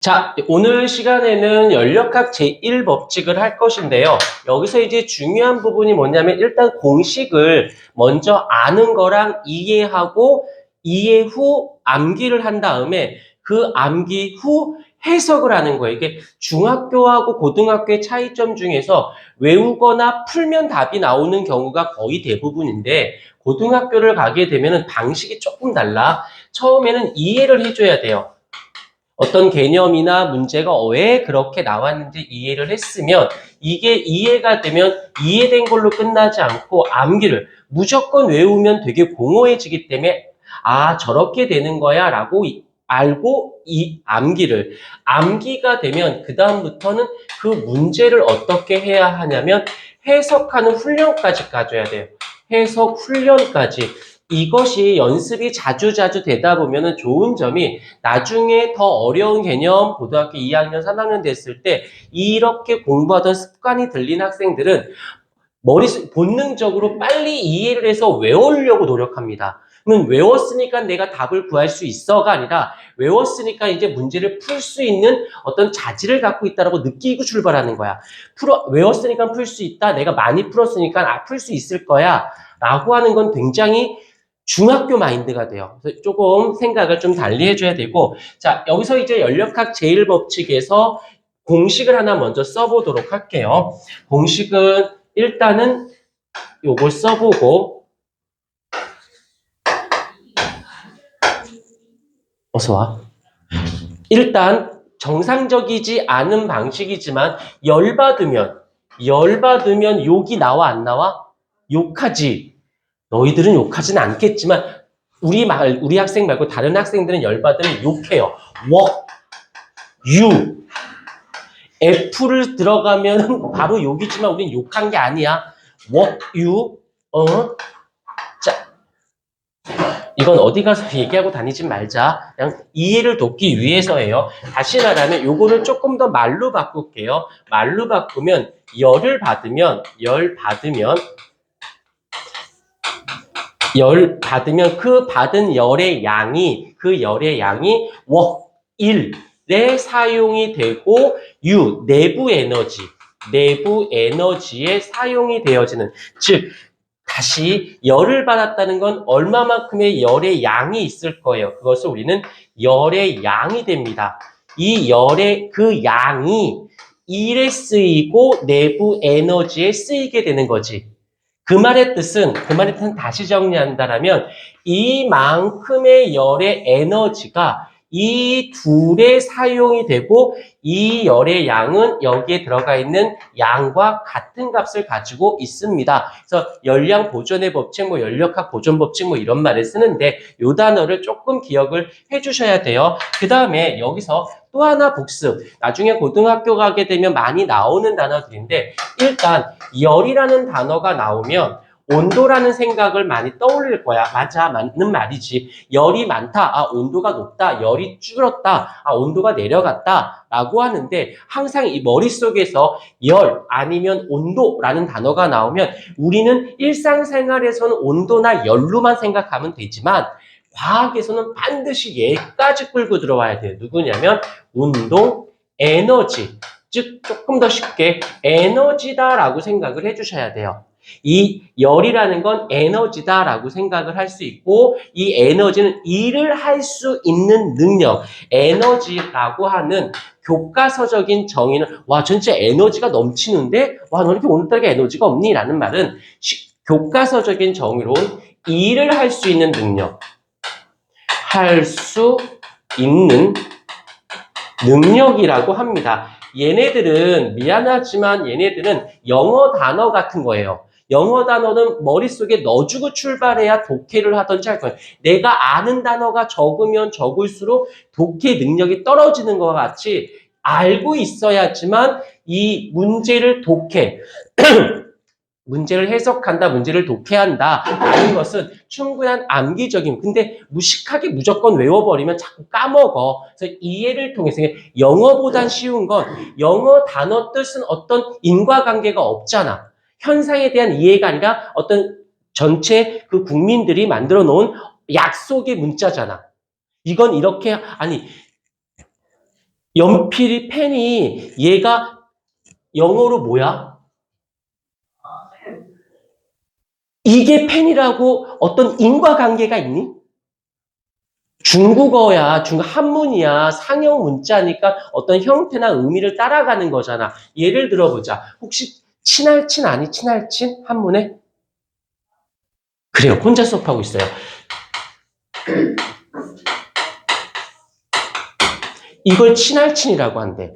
자, 오늘 시간에는 연력학 제1법칙을 할 것인데요. 여기서 이제 중요한 부분이 뭐냐면 일단 공식을 먼저 아는 거랑 이해하고 이해 후 암기를 한 다음에 그 암기 후 해석을 하는 거예요. 이게 중학교하고 고등학교의 차이점 중에서 외우거나 풀면 답이 나오는 경우가 거의 대부분인데 고등학교를 가게 되면 방식이 조금 달라. 처음에는 이해를 해줘야 돼요. 어떤 개념이나 문제가 왜 그렇게 나왔는지 이해를 했으면 이게 이해가 되면 이해된 걸로 끝나지 않고 암기를 무조건 외우면 되게 공허해지기 때문에 아 저렇게 되는 거야 라고 알고 이 암기가 되면 그 다음부터는 그 문제를 어떻게 해야 하냐면 해석하는 훈련까지 가져야 돼요. 해석 훈련까지. 이것이 연습이 자주자주 되다 보면은 좋은 점이 나중에 더 어려운 개념, 고등학교 2학년, 3학년 됐을 때 이렇게 공부하던 습관이 들린 학생들은 머릿속 본능적으로 빨리 이해를 해서 외우려고 노력합니다. 그러면 외웠으니까 내가 답을 구할 수 있어가 아니라 외웠으니까 이제 문제를 풀 수 있는 어떤 자질을 갖고 있다라고 느끼고 출발하는 거야. 외웠으니까 풀 수 있다. 내가 많이 풀었으니까 풀 수 있을 거야. 라고 하는 건 굉장히 중학교 마인드가 돼요. 그래서 조금 생각을 좀 달리 해줘야 되고, 자, 여기서 이제 연력학 제1법칙에서 공식을 하나 먼저 써보도록 할게요. 공식은 일단은 요걸 써보고, 어서 와. 일단 정상적이지 않은 방식이지만 열받으면 욕이 나와 안 나와? 욕하지. 너희들은 욕하지는 않겠지만 우리 학생 말고 다른 학생들은 열받으면 욕해요. what, you, F를 들어가면 바로 욕이지만 우리는 욕한 게 아니야. what, you, 자, 이건 어디 가서 얘기하고 다니지 말자. 그냥 이해를 돕기 위해서예요. 다시 말하면 요거를 조금 더 말로 바꿀게요. 말로 바꾸면 열 받으면 그 받은 그 열의 양이 일에 사용이 되고 내부 에너지에 사용이 되어지는 즉 다시 열을 받았다는 건 얼마만큼의 열의 양이 있을 거예요. 그것을 우리는 열의 양이 됩니다. 이 열의 그 양이 일에 쓰이고 내부 에너지에 쓰이게 되는 거지. 그 말의 뜻은 다시 정리한다라면 이만큼의 열의 에너지가 이 둘에 사용이 되고 이 열의 양은 여기에 들어가 있는 양과 같은 값을 가지고 있습니다. 그래서 열량 보존의 법칙, 연력학 보존 법칙 이런 말을 쓰는데 이 단어를 조금 기억을 해주셔야 돼요. 그 다음에 여기서 또 하나 복습. 나중에 고등학교 가게 되면 많이 나오는 단어들인데 일단 열이라는 단어가 나오면 온도라는 생각을 많이 떠올릴 거야. 맞아, 맞는 말이지. 열이 많다. 아, 온도가 높다. 열이 줄었다. 아, 온도가 내려갔다. 라고 하는데 항상 이 머릿속에서 열 아니면 온도라는 단어가 나오면 우리는 일상생활에서는 온도나 열로만 생각하면 되지만 과학에서는 반드시 얘까지 끌고 들어와야 돼요. 누구냐면 운동, 에너지. 즉 조금 더 쉽게 에너지다라고 생각을 해주셔야 돼요. 이 열이라는 건 에너지다라고 생각을 할 수 있고 이 에너지는 일을 할 수 있는 능력, 에너지라고 하는 교과서적인 정의는 와 전체 에너지가 넘치는데 와 너 이렇게 오늘따라 에너지가 없니? 라는 말은 교과서적인 정의로는 일을 할 수 있는 능력, 할 수 있는 능력이라고 합니다. 얘네들은 미안하지만 얘네들은 영어 단어 같은 거예요. 영어 단어는 머릿속에 넣어주고 출발해야 독해를 하든지 할 거예요. 내가 아는 단어가 적으면 적을수록 독해 능력이 떨어지는 것 같이 알고 있어야지만 이 문제를 문제를 해석한다, 문제를 독해한다 라는 것은 충분한 암기적인 근데 무식하게 무조건 외워버리면 자꾸 까먹어. 그래서 이해를 통해서 영어보단 쉬운 건 영어 단어 뜻은 어떤 인과관계가 없잖아. 현상에 대한 이해가 아니라 어떤 전체 그 국민들이 만들어 놓은 약속의 문자잖아. 이건 이렇게 아니 연필이 펜이 얘가 영어로 뭐야? 이게 펜이라고 어떤 인과관계가 있니? 중국어야, 한문이야, 상형 문자니까 어떤 형태나 의미를 따라가는 거잖아. 예를 들어보자. 혹시 친할친 아니? 친할친? 한문에? 그래요. 혼자 수업하고 있어요. 이걸 친할친이라고 한대.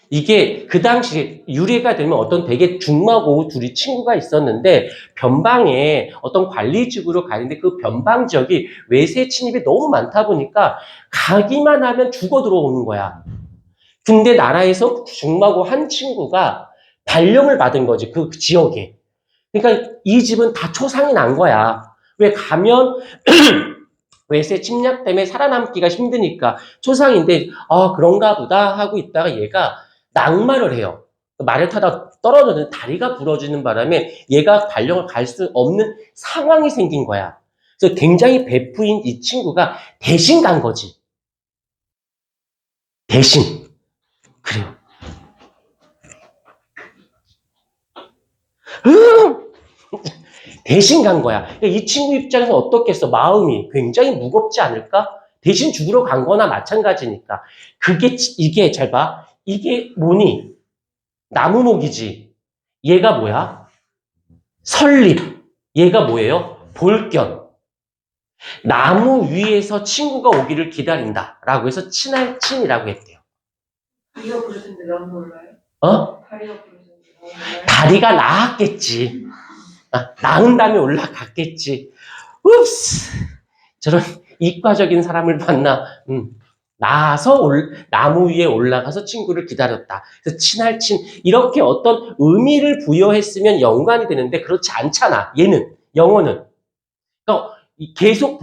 이게 그 당시 유래가 되면 어떤 되게 중마고 둘이 친구가 있었는데 변방에 어떤 관리직으로 가는데 그 변방 지역이 외세 침입이 너무 많다 보니까 가기만 하면 죽어 들어오는 거야. 근데 나라에서 중마고 한 친구가 발령을 받은 거지, 그 지역에. 그러니까 이 집은 다 초상이 난 거야. 왜 가면 외세 침략 때문에 살아남기가 힘드니까 초상인데 그런가 보다 하고 있다가 얘가 낙마를 해요. 말을 타다 떨어졌는데 다리가 부러지는 바람에 얘가 발령을 갈 수 없는 상황이 생긴 거야. 그래서 굉장히 베프인 이 친구가 대신 간 거지. 대신. 그래요. 대신 간 거야. 그러니까 이 친구 입장에서 어떻겠어? 마음이 굉장히 무겁지 않을까? 대신 죽으러 간 거나 마찬가지니까. 이게 잘 봐. 이게 뭐니? 나무목이지. 얘가 뭐야? 설립. 얘가 뭐예요? 볼견. 나무 위에서 친구가 오기를 기다린다. 라고 해서 친할친이라고 했대요. 다리가 부러졌는데 난 몰라요? 다리가 부러졌는데 난 몰라요? 다리가 나았겠지. 나은 다음에 올라갔겠지. 읍스. 저런 이과적인 사람을 만나. 나서 나무 위에 올라가서 친구를 기다렸다. 그래서 친할친 이렇게 어떤 의미를 부여했으면 연관이 되는데 그렇지 않잖아. 얘는 영어는. 그러니까 계속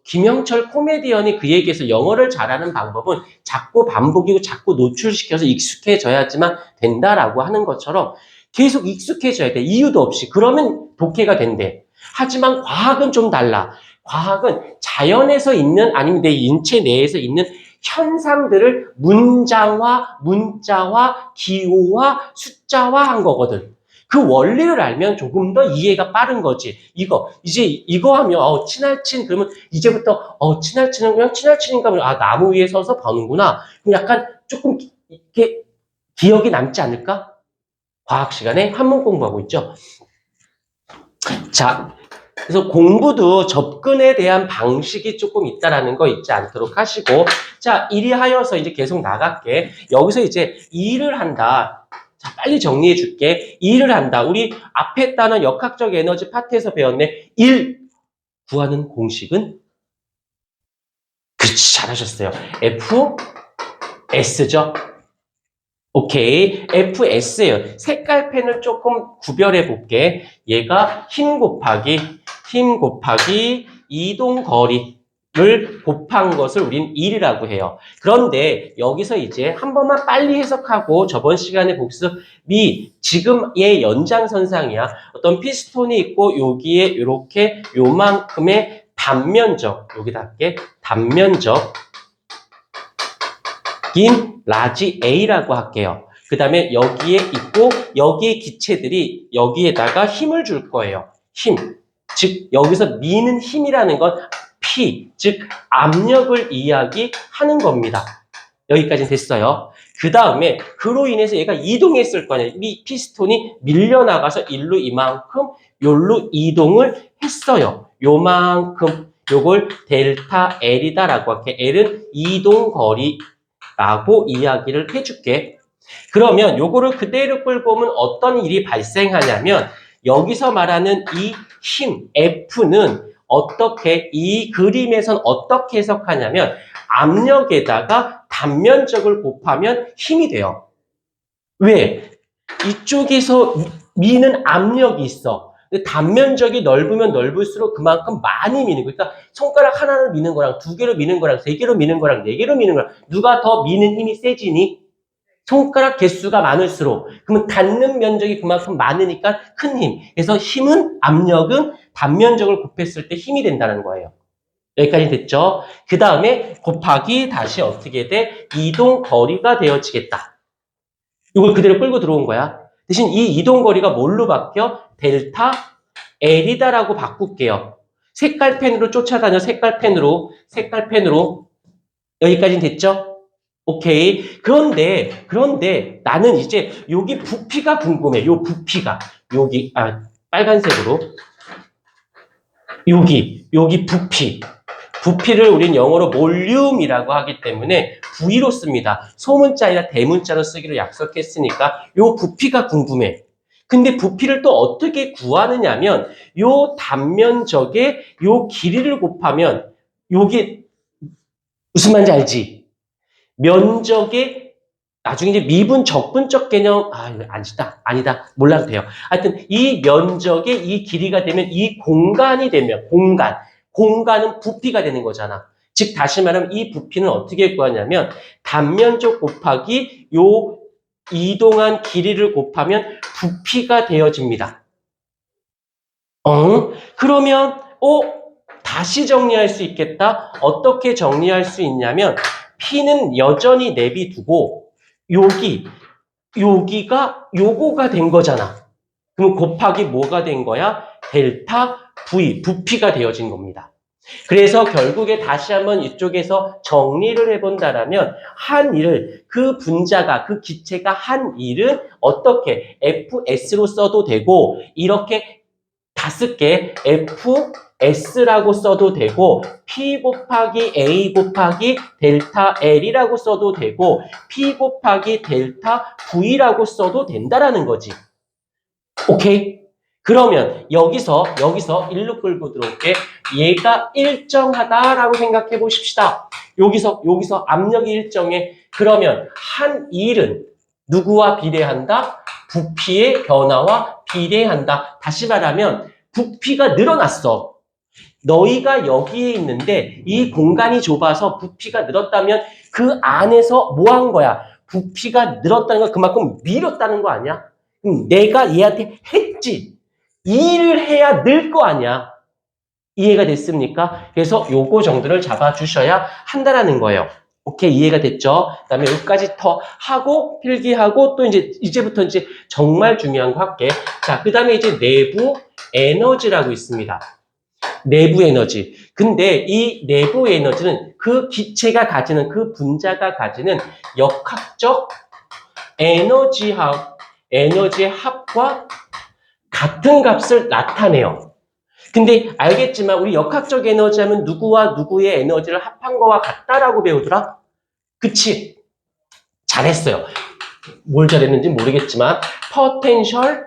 김영철 코미디언이 그 얘기해서 영어를 잘하는 방법은 자꾸 반복이고 자꾸 노출시켜서 익숙해져야지만 된다라고 하는 것처럼 계속 익숙해져야 돼. 이유도 없이. 그러면 독해가 된대. 하지만 과학은 좀 달라. 과학은 자연에서 있는 아니면 내 인체 내에서 있는 현상들을 문자화, 기호화, 숫자화한 거거든. 그 원리를 알면 조금 더 이해가 빠른 거지. 이거 하면, 친할친, 그러면 이제부터, 친할친은 그냥 친할친인가 보다. 나무 위에 서서 보는구나. 그럼 약간 조금, 이렇게, 기억이 남지 않을까? 과학 시간에 한문 공부하고 있죠. 자, 그래서 공부도 접근에 대한 방식이 조금 있다라는 거 잊지 않도록 하시고, 자, 이리하여서 이제 계속 나갈게. 여기서 이제 일을 한다. 자, 빨리 정리해 줄게. 일을 한다. 우리 앞에 따는 역학적 에너지 파트에서 배웠네. 일 구하는 공식은? 그렇지, 잘하셨어요. FS죠. 오케이. FS예요. 색깔 펜을 조금 구별해 볼게. 얘가 힘 곱하기 이동 거리를 곱한 것을 우린 1이라고 해요. 그런데 여기서 이제 한 번만 빨리 해석하고 저번 시간에 복습이 지금의 연장선상이야. 어떤 피스톤이 있고 여기에 이렇게 요만큼의 단면적, 여기다 할게. 단면적 인 라지 A라고 할게요. 그 다음에 여기에 있고 여기에 기체들이 여기에다가 힘을 줄 거예요. 힘. 즉 여기서 미는 힘이라는 건 P, 즉 압력을 이야기하는 겁니다. 여기까지 됐어요. 그 다음에 그로 인해서 얘가 이동했을 거 아니에요. 이 피스톤이 밀려나가서 일로 이만큼 요로 이동을 했어요. 요만큼 요걸 델타 L이다라고 할게. L은 이동거리 라고 이야기를 해줄게. 그러면 요거를 그대로 끌고 오면 어떤 일이 발생하냐면 여기서 말하는 이 힘, F는 어떻게 이 그림에선 어떻게 해석하냐면 압력에다가 단면적을 곱하면 힘이 돼요. 왜? 이쪽에서 미는 압력이 있어. 단면적이 넓으면 넓을수록 그만큼 많이 미는 거야. 그러니까 손가락 하나를 미는 거랑 두 개로 미는 거랑 세 개로 미는 거랑 네 개로 미는 거랑 누가 더 미는 힘이 세지니? 손가락 개수가 많을수록 그러면 닿는 면적이 그만큼 많으니까 큰 힘. 그래서 힘은 압력은 단면적을 곱했을 때 힘이 된다는 거예요. 여기까지 됐죠? 그 다음에 곱하기 다시 어떻게 돼? 이동 거리가 되어지겠다. 이걸 그대로 끌고 들어온 거야. 대신 이 이동 거리가 뭘로 바뀌어? 델타 L이다라고 바꿀게요. 색깔펜으로 쫓아다녀. 색깔펜으로. 여기까지는 됐죠? 오케이. 그런데 나는 이제 여기 부피가 궁금해. 요 부피가. 여기, 빨간색으로. 여기 부피. 부피를 우린 영어로 볼륨이라고 하기 때문에 V로 씁니다. 소문자 아니라 대문자로 쓰기로 약속했으니까 요 부피가 궁금해. 근데 부피를 또 어떻게 구하느냐면 요 단면적에 요 길이를 곱하면 요게 무슨 말인지 알지? 면적의 나중에 이제 미분 적분적 개념 아니다 몰라도 돼요. 하여튼 이 면적의 이 길이가 되면 이 공간이 되면 공간은 부피가 되는 거잖아. 즉 다시 말하면 이 부피는 어떻게 구하냐면 단면적 곱하기 요 이동한 길이를 곱하면 부피가 되어집니다. 그러면 다시 정리할 수 있겠다. 어떻게 정리할 수 있냐면 P는 여전히 내비두고 여기가 요거가 된 거잖아. 그럼 곱하기 뭐가 된 거야? 델타 V, 부피가 되어진 겁니다. 그래서 결국에 다시 한번 이쪽에서 정리를 해본다라면 한 일을 그 분자가 그 기체가 한 일은 어떻게 FS로 써도 되고 이렇게 다 쓸게 FS라고 써도 되고 P 곱하기 A 곱하기 델타 L이라고 써도 되고 P 곱하기 델타 V라고 써도 된다라는 거지. 오케이? 그러면 여기서 일로 끌고 들어올게. 얘가 일정하다라고 생각해 보십시다. 여기서 압력이 일정해. 그러면 한 일은 누구와 비례한다? 부피의 변화와 비례한다. 다시 말하면 부피가 늘어났어. 너희가 여기에 있는데 이 공간이 좁아서 부피가 늘었다면 그 안에서 뭐 한 거야? 부피가 늘었다는 건 그만큼 밀었다는 거 아니야? 내가 얘한테 했지. 일을 해야 늘 거 아니야. 이해가 됐습니까? 그래서 요거 정도를 잡아주셔야 한다라는 거예요. 오케이, 이해가 됐죠? 그 다음에 여기까지 더 하고, 필기하고, 또 이제부터 정말 중요한 거 할게. 자, 그 다음에 이제 내부 에너지라고 있습니다. 내부 에너지. 근데 이 내부 에너지는 그 기체가 가지는, 그 분자가 가지는 역학적 에너지의 합과 같은 값을 나타내요. 근데 알겠지만 우리 역학적 에너지 하면 누구와 누구의 에너지를 합한 거와 같다라고 배우더라? 그치? 잘했어요. 뭘 잘했는지 모르겠지만 포텐셜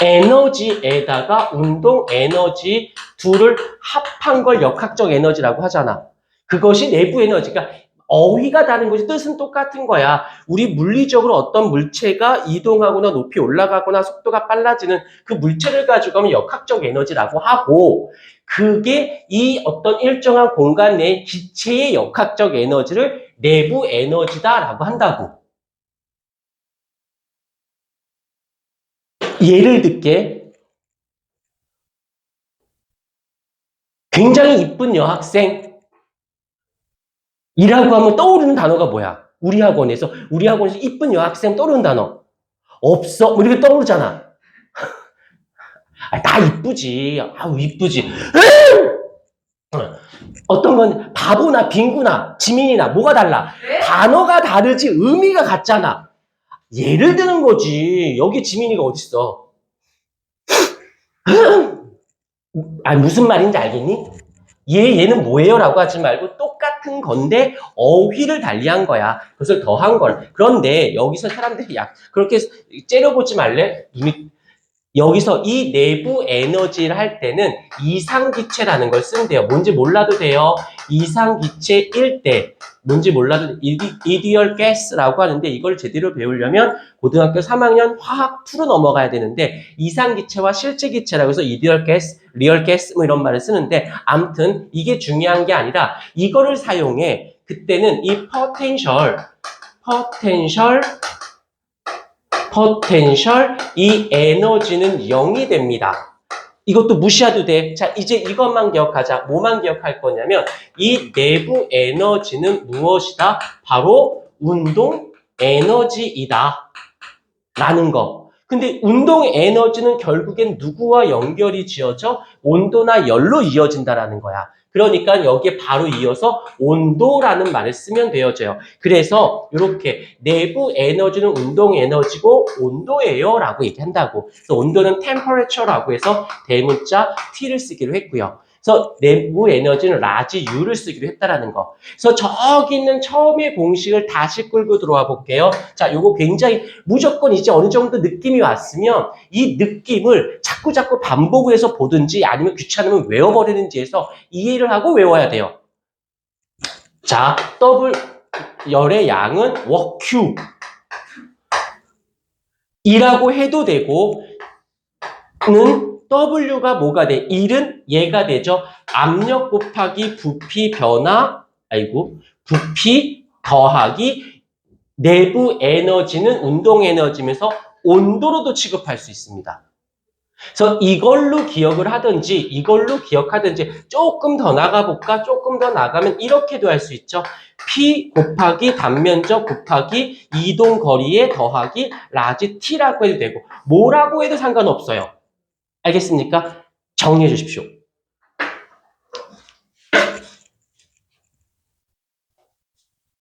에너지에다가 운동 에너지 둘을 합한 걸 역학적 에너지라고 하잖아. 그것이 내부 에너지가 어휘가 다른 거지 뜻은 똑같은 거야. 우리 물리적으로 어떤 물체가 이동하거나 높이 올라가거나 속도가 빨라지는 그 물체를 가지고 하면 역학적 에너지라고 하고 그게 이 어떤 일정한 공간 내 기체의 역학적 에너지를 내부 에너지다라고 한다고. 예를 들게 굉장히 이쁜 여학생 이라고 하면 떠오르는 단어가 뭐야? 우리 학원에서 이쁜 여학생 떠오르는 단어 없어. 뭐 이렇게 떠오르잖아. 다 이쁘지. 아우 이쁘지. 어떤 건 바보나 빙구나 지민이나 뭐가 달라? 네? 단어가 다르지 의미가 같잖아. 예를 드는 거지. 여기 지민이가 어딨어? 무슨 말인지 알겠니? 얘는 뭐예요? 라고 하지 말고 똑같은 건데 어휘를 달리한 거야. 그것을 더한 걸. 그런데 여기서 사람들이 그렇게 째려보지 말래? 이미 여기서 이 내부 에너지를 할 때는 이상기체라는 걸 쓴대요. 뭔지 몰라도 돼요. 이상기체일 때 뭔지 몰라도 이디얼 가스라고 하는데 이걸 제대로 배우려면 고등학교 3학년 화학 2로 넘어가야 되는데 이상기체와 실제기체라고 해서 이디얼 가스, 리얼 가스 뭐 이런 말을 쓰는데 아무튼 이게 중요한 게 아니라 이거를 사용해. 그때는 이 포텐셜 이 에너지는 0이 됩니다. 이것도 무시해도 돼. 자, 이제 이것만 기억하자. 뭐만 기억할 거냐면 이 내부 에너지는 무엇이다? 바로 운동 에너지이다. 라는 거. 근데 운동 에너지는 결국엔 누구와 연결이 지어져? 온도나 열로 이어진다라는 거야. 그러니까 여기에 바로 이어서 온도라는 말을 쓰면 되어져요. 그래서 이렇게 내부 에너지는 운동 에너지고 온도예요 라고 얘기한다고. 그래서 온도는 temperature라고 해서 대문자 T를 쓰기로 했고요. 그래서 내부 에너지는 라지 U를 쓰기로 했다라는 거. 그래서 저기 있는 처음의 공식을 다시 끌고 들어와 볼게요. 자, 요거 굉장히 무조건 이제 어느 정도 느낌이 왔으면 이 느낌을 자꾸 반복을 해서 보든지 아니면 귀찮으면 외워버리는지 해서 이해를 하고 외워야 돼요. 자, 더블 열의 양은 워큐 이라고 해도 되고 는 W가 뭐가 돼? 1은 얘가 되죠. 압력 곱하기 부피 변화 부피 더하기 내부 에너지는 운동 에너지면서 온도로도 취급할 수 있습니다. 그래서 이걸로 기억을 하든지 이걸로 기억하든지 조금 더 나가볼까? 조금 더 나가면 이렇게도 할 수 있죠. P 곱하기 단면적 곱하기 이동 거리에 더하기 라지 T라고 해도 되고 뭐라고 해도 상관없어요. 알겠습니까? 정리해 주십시오.